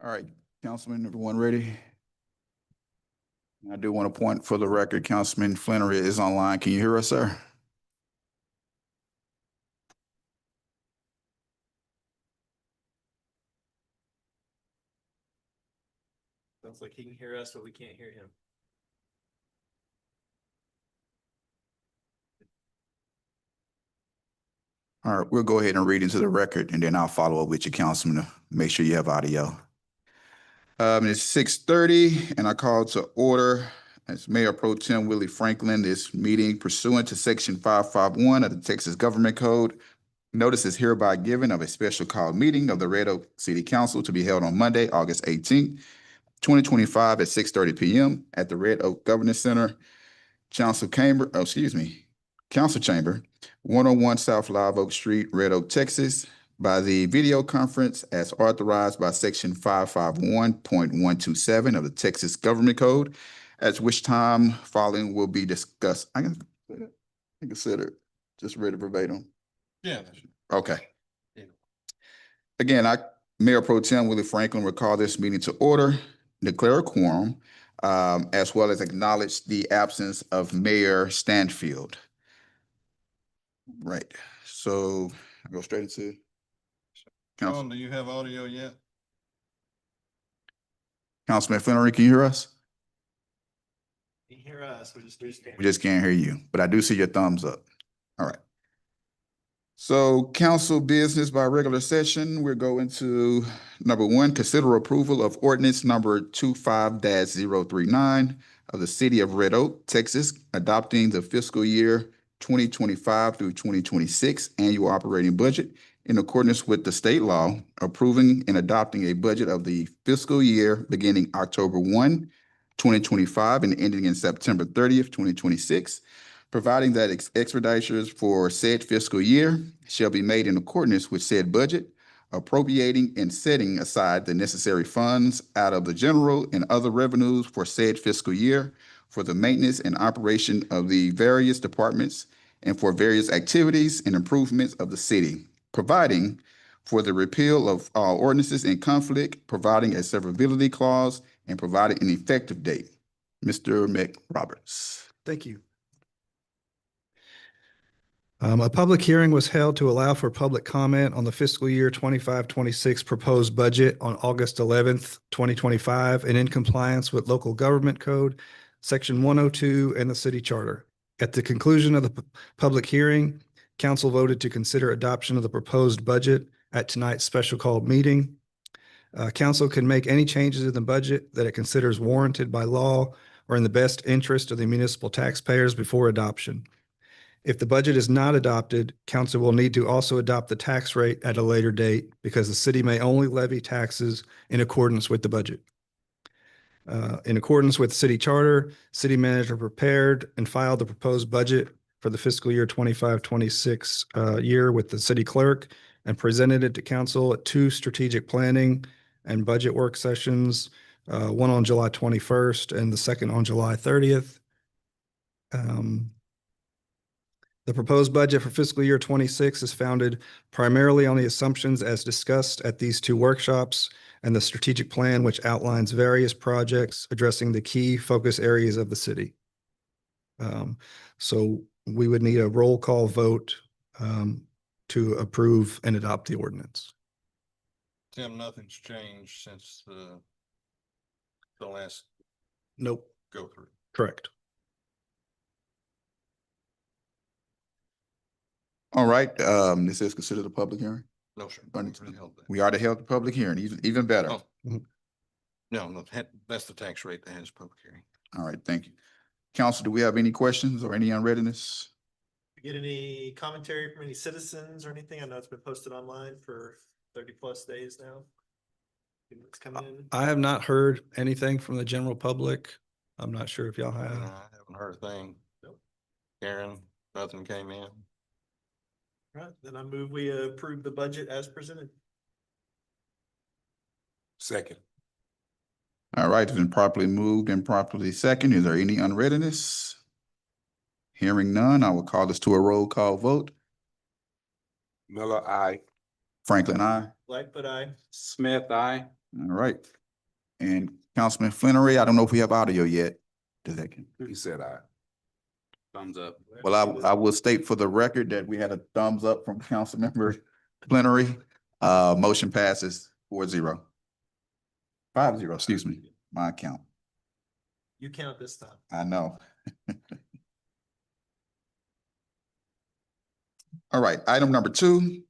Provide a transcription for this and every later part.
All right, Councilman, everyone ready? I do want to point for the record, Councilman Flannery is online. Can you hear us, sir? Sounds like he can hear us, but we can't hear him. All right, we'll go ahead and read into the record and then I'll follow up with you, Councilman, to make sure you have audio. It's 6:30 and I call to order as Mayor Pro Tem Willie Franklin, this meeting pursuant to Section 551 of the Texas Government Code. Notice is hereby given of a special called meeting of the Red Oak City Council to be held on Monday, August 18th, 2025 at 6:30 p.m. at the Red Oak Governance Center, Council Chamber, Council Chamber, 101 South Live Oak Street, Red Oak, Texas, by the video conference as authorized by Section 551.127 of the Texas Government Code, at which time following will be discussed. I can consider just read it verbatim. Yeah. Okay. Yeah. Again, Mayor Pro Tem Willie Franklin will call this meeting to order, declare a quorum, as well as acknowledge the absence of Mayor Stanfield. Right, so I go straight into Council. Sean, do you have audio yet? Councilman Flannery, can you hear us? He can hear us, we We just can't hear you, but I do see your thumbs up. All right. So council business by regular session, we're going to number one, consider approval of ordinance number 25-039 of the city of Red Oak, Texas, adopting the fiscal year 2025 through 2026 annual operating budget in accordance with the state law, approving and adopting a budget of the fiscal year beginning October 1, 2025 and ending in September 30th, 2026. Providing that expenditures for said fiscal year shall be made in accordance with said budget, appropriating and setting aside the necessary funds out of the general and other revenues for said fiscal year for the maintenance and operation of the various departments and for various activities and improvements of the city, providing for the repeal of all ordinances in conflict, providing a severability clause, and providing an effective date. Mr. McRoberts. Thank you. A public hearing was held to allow for public comment on the fiscal year 25-26 proposed budget on August 11th, 2025, and in compliance with local government code, section 102 and the city charter. At the conclusion of the public hearing, council voted to consider adoption of the proposed budget at tonight's special called meeting. Council can make any changes in the budget that it considers warranted by law or in the best interest of the municipal taxpayers before adoption. If the budget is not adopted, council will need to also adopt the tax rate at a later date because the city may only levy taxes in accordance with the budget. In accordance with city charter, city manager prepared and filed the proposed budget for the fiscal year 25-26 year with the city clerk and presented it to council at two strategic planning and budget work sessions, one on July 21st and the second on July 30th. The proposed budget for fiscal year 26 is founded primarily on the assumptions as discussed at these two workshops and the strategic plan, which outlines various projects addressing the key focus areas of the city. So we would need a roll call vote to approve and adopt the ordinance. Tim, nothing's changed since the last Nope. go through. Correct. All right, this is considered a public hearing. No, sir. We already held the public hearing, even better. Oh. No, that's the tax rate that has public hearing. All right, thank you. Council, do we have any questions or any unreadiness? Get any commentary from any citizens or anything? I know it's been posted online for 30+ days now. It's coming in. I have not heard anything from the general public. I'm not sure if y'all I have. haven't heard a thing. Nope. Karen, nothing came in. Right, then I move we approve the budget as presented. Second. All right, it's been properly moved and properly second. Is there any unreadiness? Hearing none, I will call this to a roll call vote. Miller, aye. Franklin, aye. Lightfoot, aye. Smith, aye. All right. And Councilman Flannery, I don't know if we have audio yet. Does that? He said aye. Thumbs up. Well, I will state for the record that we had a thumbs up from Councilmember Plenary. Motion passes 4-0. 5-0, excuse me, my account. You count this time. I know. All right, item number 2,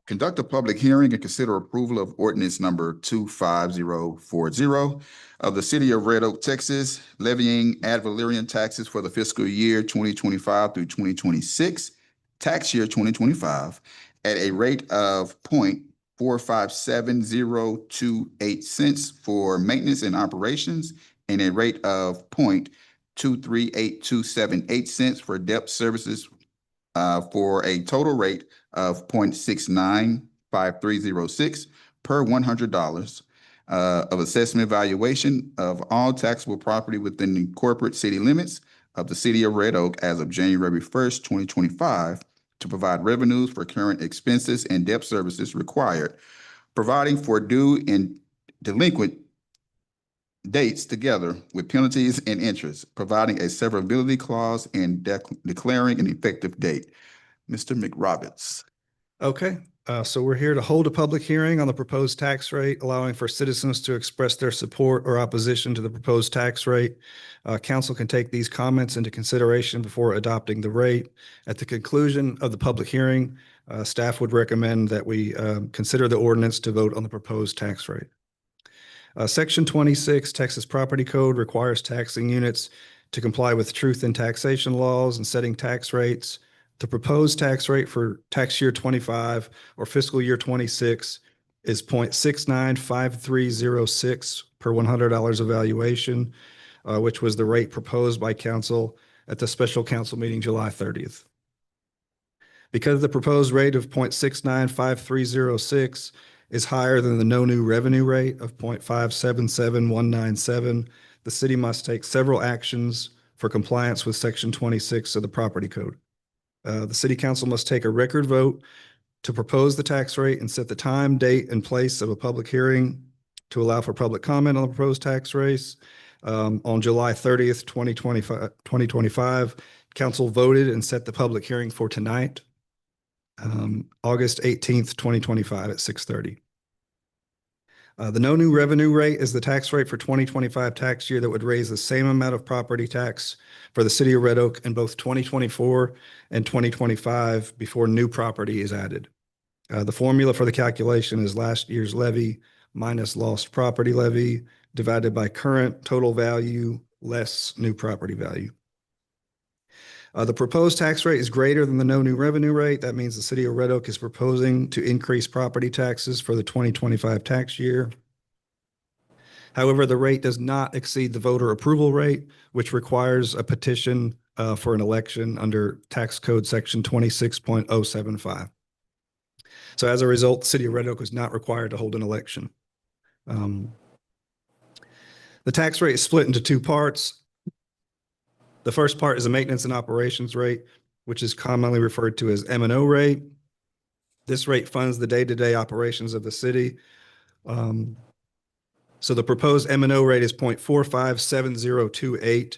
conduct a public hearing and consider approval of ordinance number 25040 of the city of Red Oak, Texas, levying ad valorem taxes for the fiscal year 2025 through 2026, tax year 2025, at a rate of 0.457028 cents for maintenance and operations, and a rate of 0.238278 cents for debt services, for a total rate of 0.695306 per $100 of assessment valuation of all taxable property within the corporate city limits of the city of Red Oak as of January 1st, 2025, to provide revenues for current expenses and debt services required, providing for due and delinquent dates together with penalties and interest, providing a severability clause and declaring an effective date. Mr. McRoberts. Okay, so we're here to hold a public hearing on the proposed tax rate, allowing for citizens to express their support or opposition to the proposed tax rate. Council can take these comments into consideration before adopting the rate. At the conclusion of the public hearing, staff would recommend that we consider the ordinance to vote on the proposed tax rate. Section 26 Texas Property Code requires taxing units to comply with truth in taxation laws and setting tax rates. The proposed tax rate for tax year 25 or fiscal year 26 is 0.695306 per $100 of valuation, which was the rate proposed by council at the special council meeting July 30th. Because the proposed rate of 0.695306 is higher than the no new revenue rate of 0.577197, the city must take several actions for compliance with Section 26 of the Property Code. The city council must take a record vote to propose the tax rate and set the time, date, and place of a public hearing to allow for public comment on the proposed tax rates. On July 30th, 2025, council voted and set the public hearing for tonight, August 18th, 2025 at 6:30. The no new revenue rate is the tax rate for 2025 tax year that would raise the same amount of property tax for the city of Red Oak in both 2024 and 2025 before new property is added. The formula for the calculation is last year's levy minus lost property levy divided by current total value less new property value. The proposed tax rate is greater than the no new revenue rate. That means the city of Red Oak is proposing to increase property taxes for the 2025 tax year. However, the rate does not exceed the voter approval rate, which requires a petition for an election under tax code section 26.075. So as a result, the city of Red Oak is not required to hold an election. The tax rate is split into two parts. The first part is a maintenance and operations rate, which is commonly referred to as M&O rate. This rate funds the day-to-day operations of the city. So the proposed M&O rate is 0.457028,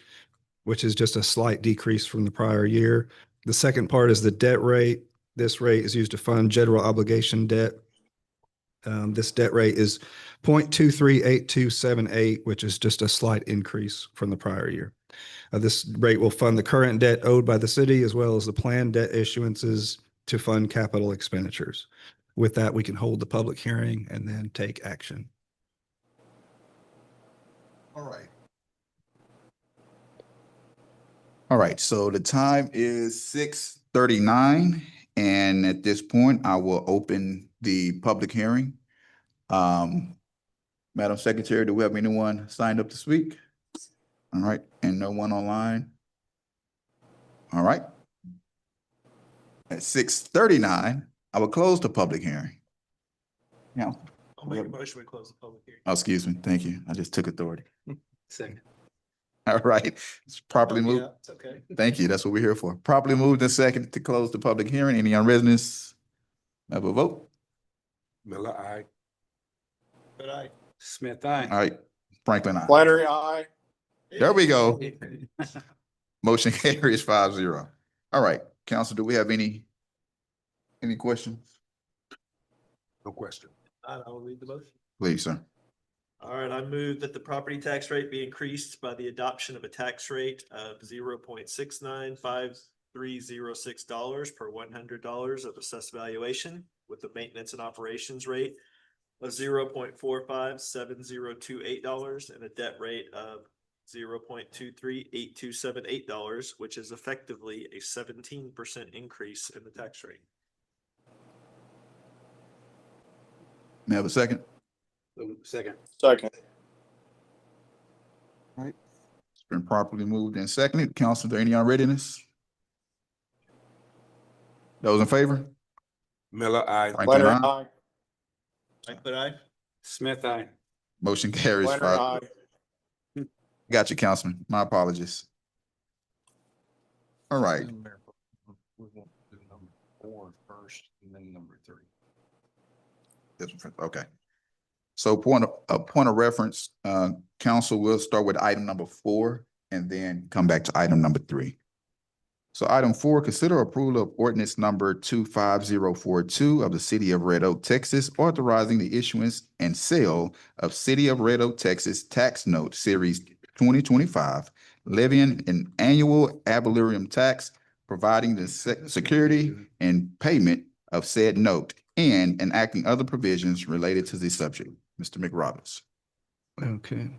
which is just a slight decrease from the prior year. The second part is the debt rate. This rate is used to fund general obligation debt. This debt rate is 0.238278, which is just a slight increase from the prior year. This rate will fund the current debt owed by the city as well as the planned debt issuances to fund capital expenditures. With that, we can hold the public hearing and then take action. All right. All right, so the time is 6:39, and at this point, I will open the public hearing. Madam Secretary, do we have anyone signed up to speak? All right, and no one online? All right. At 6:39, I will close the public hearing. Yeah. I'll make a motion to close the public hearing. Oh, excuse me, thank you. I just took authority. Second. All right, it's properly moved. Yeah, it's okay. Thank you. That's what we're here for. Properly moved and second to close the public hearing. Any on business? Have a vote? Miller, aye. But Smith, All aye. right, Franklin, I. Flannery, aye. There we go. Motion carries 5-0. All right, council, do we have any questions? No question. I'll read the motion. Please, sir. All right, I move that the property tax rate be increased by the adoption of a tax rate of $0.695306 per $100 of assessed valuation, with a maintenance and operations rate of $0.457028 and a debt rate of $0.238278, which is effectively a 17% increase in the tax rate. May I have a second? Second. Second. It's been properly moved and seconded. Council, are there any unreadiness? Those in favor? Miller, aye. Franklin, Flannery, aye. aye. Franklin, aye. Smith, aye. Motion carries Flannery, 5. aye. Got you, Councilman. My apologies. All right, We want to do number 4 first and then number 3. okay. So point of reference, council will start with item number 4 and then come back to item number 3. So item 4, consider approval of ordinance number 25042 of the city of Red Oak, Texas, authorizing the issuance and sale of City of Red Oak, Texas tax note series 2025, levying an annual ad valorem tax, providing the security and payment of said note, and enacting other provisions related to the subject. Mr. McRoberts. Okay.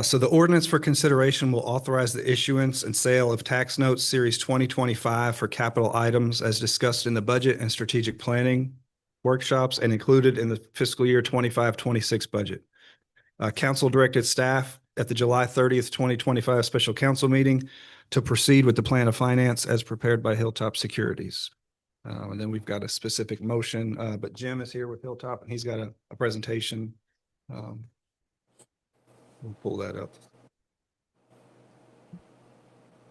So the ordinance for consideration will authorize the issuance and sale of tax notes series 2025 for capital items as discussed in the budget and strategic planning workshops and included in the fiscal year 25-26 budget. Council directed staff at the July 30th, 2025 special council meeting to proceed with the plan of finance as prepared by Hilltop Securities. And then we've got a specific motion, but Jim is here with Hilltop and he's got a presentation. We'll pull that up.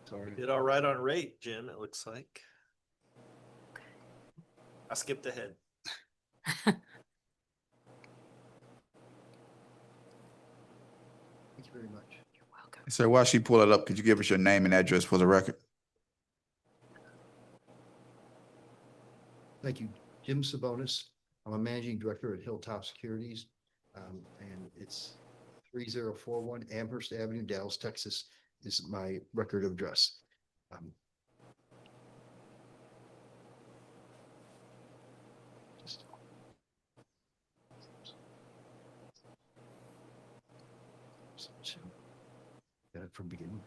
Sorry. Did all right on rate, Jim, it looks like. I skipped ahead. Thank you very much. You're welcome. Sir, while she pull it up, could you give us your name and address for the record? Thank you. Jim Sabonis. I'm a managing director at Hilltop Securities. And it's 3041 Amherst Avenue, Dallas, Texas is my record of address. Just- Got it from beginning.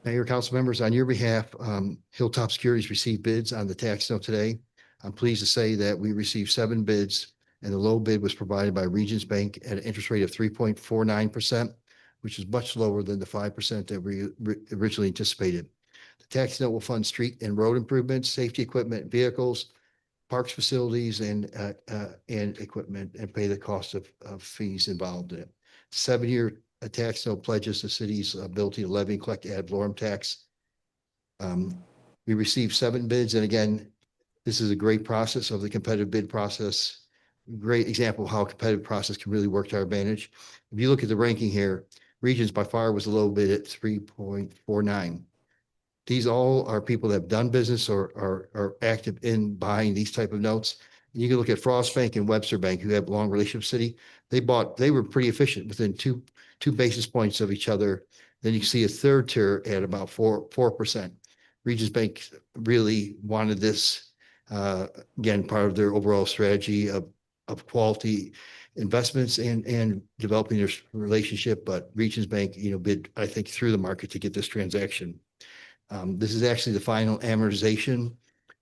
Mayor, council members, on your behalf, Hilltop Securities received bids on the tax note today. I'm pleased to say that we received 7 bids and the low bid was provided by Regions Bank at an interest rate of 3.49%, which is much lower than the 5% that we originally anticipated. The tax note will fund street and road improvements, safety equipment, vehicles, parks, facilities, and equipment, and pay the cost of fees involved in it. 7-year tax note pledges the city's ability to levy and collect ad valorem tax. We received 7 bids, and again, this is a great process of the competitive bid process. Great example of how a competitive process can really work to our advantage. If you look at the ranking here, Regions by far was a low bid at 3.49. These all are people that have done business or are active in buying these type of notes. You can look at Frost Bank and Webster Bank, who have long relationship city. They were pretty efficient within two basis points of each other. Then you see a third tier at about 4%. Regions Bank really wanted this, again, part of their overall strategy of quality investments and developing their relationship. But Regions Bank, bid, I think, through the market to get this transaction. This is actually the final amortization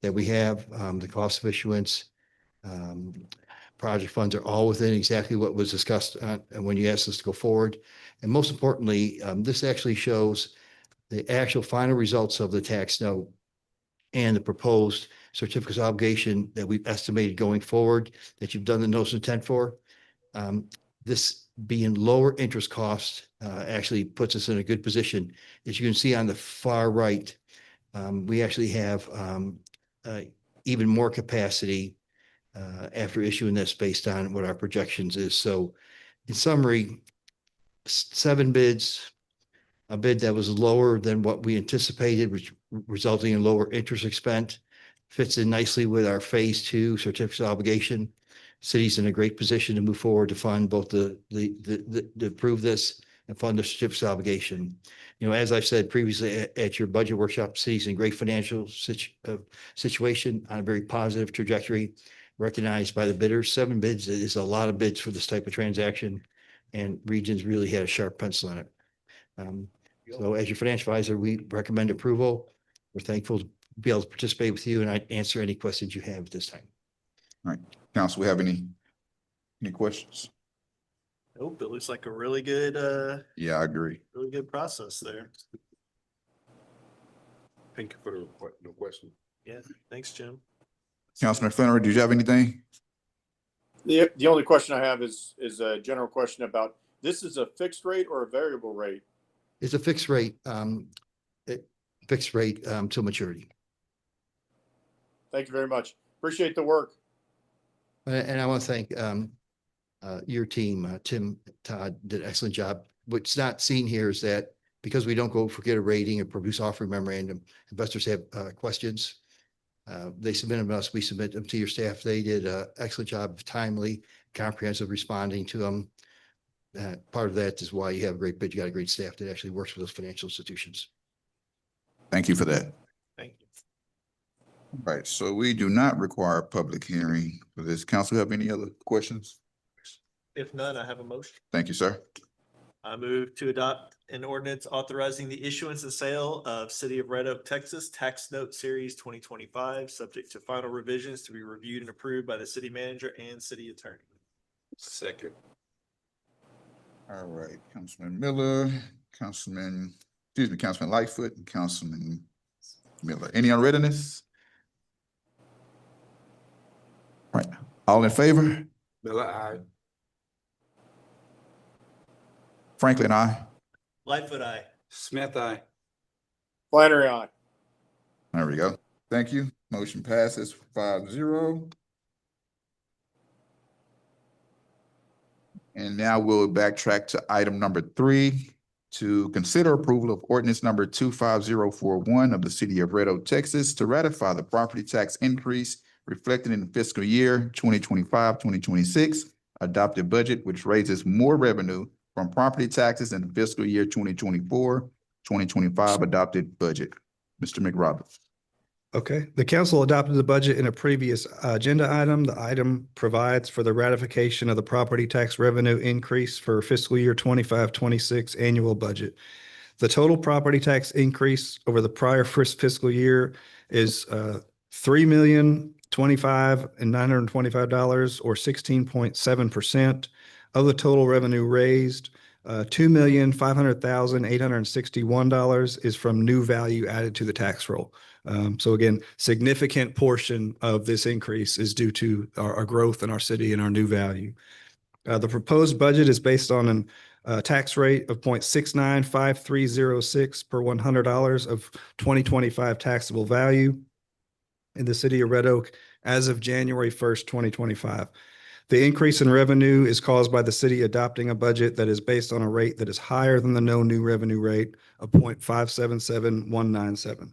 that we have. The cost of issuance, project funds are all within exactly what was discussed when you asked us to go forward. And most importantly, this actually shows the actual final results of the tax note and the proposed certificates of obligation that we've estimated going forward that you've done the notice of intent for. This being lower interest costs actually puts us in a good position. As you can see on the far right, We actually have even more capacity after issuing this based on what our projections is. So in summary, 7 bids, a bid that was lower than what we anticipated, which resulting in lower interest expense, fits in nicely with our phase 2 certificate of obligation. City's in a great position to move forward to fund both to approve this and fund the certificate of obligation. You know, as I've said previously at your budget workshop, city's in great financial situation on a very positive trajectory, recognized by the bidders. 7 bids is a lot of bids for this type of transaction, and Regions really had a sharp pencil on it. So as your financial advisor, we recommend approval. We're thankful to be able to participate with you, and I'd answer any questions you have at this time. Council, we have any questions? Nope, it looks like a really good, Yeah, I agree. really good process there. Thank you for the question. Yeah, thanks, Jim. Councilman Flannery, did you have anything? The only question I have is a general question about, this is a fixed rate or a variable rate? It's a fixed rate till maturity. Thank you very much. Appreciate the work. And I want to thank your team, Tim, Todd, did an excellent job. What's not seen here is that because we don't go forget a rating or produce offering memorandum, investors have questions. They submit them to us, we submit them to your staff. They did an excellent job of timely, comprehensive responding to them. Part of that is why you have a great bid. You got a great staff that actually works with those financial institutions. Thank you for that. Thank you. All right, so we do not require a public hearing for this. Council have any other questions? If none, I have a motion. Thank you, sir. I move to adopt an ordinance authorizing the issuance and sale of City of Red Oak, Texas Tax Note Series 2025, subject to final revisions to be reviewed and approved by the city manager and city attorney. Second. All right, Councilman Miller, Councilman Lightfoot, and Councilman Miller. Any unreadiness? All right, all in favor? Miller, aye. Franklin, aye. Lightfoot, aye. Smith, aye. Flannery, aye. There we go. Thank you. Motion passes 5-0. And now we'll backtrack to item number 3 to consider approval of ordinance number 25041 of the city of Red Oak, Texas, to ratify the property tax increase reflected in the fiscal year 2025-2026 adopted budget, which raises more revenue from property taxes in the fiscal year 2024-2025 adopted budget. Mr. McRoberts. Okay, the council adopted the budget in a previous agenda item. The item provides for the ratification of the property tax revenue increase for fiscal year 25-26 annual budget. The total property tax increase over the prior first fiscal year is $3,025,925, or 16.7% of the total revenue raised. $2,500,861 is from new value added to the tax roll. So again, significant portion of this increase is due to our growth in our city and our new value. The proposed budget is based on a tax rate of 0.695306 per $100 of 2025 taxable value in the city of Red Oak as of January 1st, 2025. The increase in revenue is caused by the city adopting a budget that is based on a rate that is higher than the no new revenue rate of 0.577197.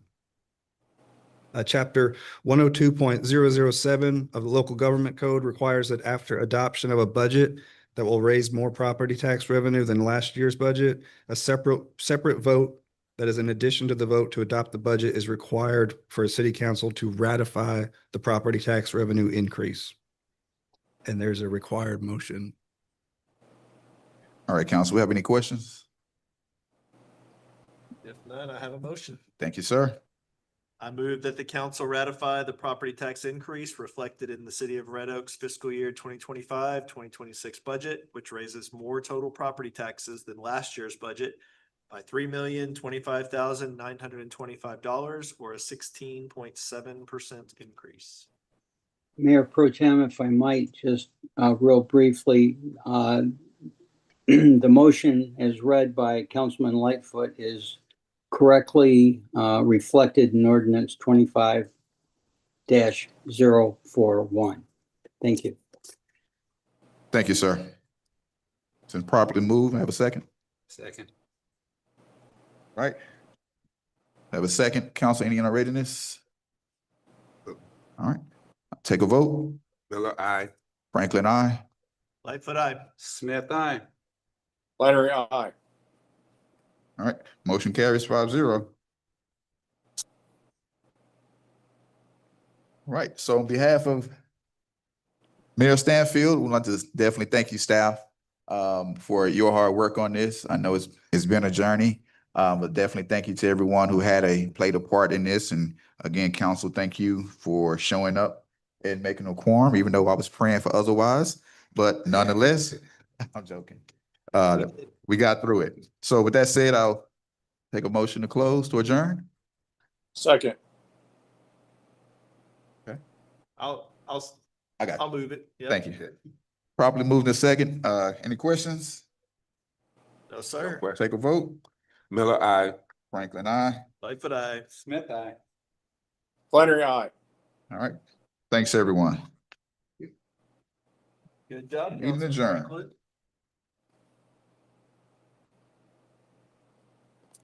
Chapter 102.007 of the local government code requires that after adoption of a budget that will raise more property tax revenue than last year's budget, a separate vote that is in addition to the vote to adopt the budget is required for a city council to ratify the property tax revenue increase. And there's a required motion. All right, council, we have any questions? If none, I have a motion. Thank you, sir. I move that the council ratify the property tax increase reflected in the city of Red Oak's fiscal year 2025-2026 budget, which raises more total property taxes than last year's budget by $3,025,925, or a 16.7% increase. Mayor Pro Tem, if I might, just real briefly, the motion as read by Councilman Lightfoot is correctly reflected in ordinance 25-041. Thank you. Thank you, sir. Since properly moved, I have a second. Second. Right? Have a second. Council, any unreadiness? All right, take a vote. Miller, I. Franklin, I. Lightfoot, aye. Smith, I. Flannery, aye. All right, motion carries 5-0. Right, so on behalf of Mayor Stanfield, we'd like to definitely thank you, staff, for your hard work on this. I know it's been a journey, but definitely thank you to everyone who played a part in this. And again, council, thank you for showing up and making a quorum, even though I was praying for otherwise. But nonetheless, I'm joking. We got through it. So with that said, I'll take a motion to close, to adjourn. Second. I got I'll move it. you. Yep. Thank you. Properly moved in second. Any questions? No, sir. Take a vote. Miller, I. Franklin, I. Lightfoot, aye. Smith, I. Flannery, aye. All right. Thanks, everyone. Good job. Meeting Councilman adjourned. Franklin.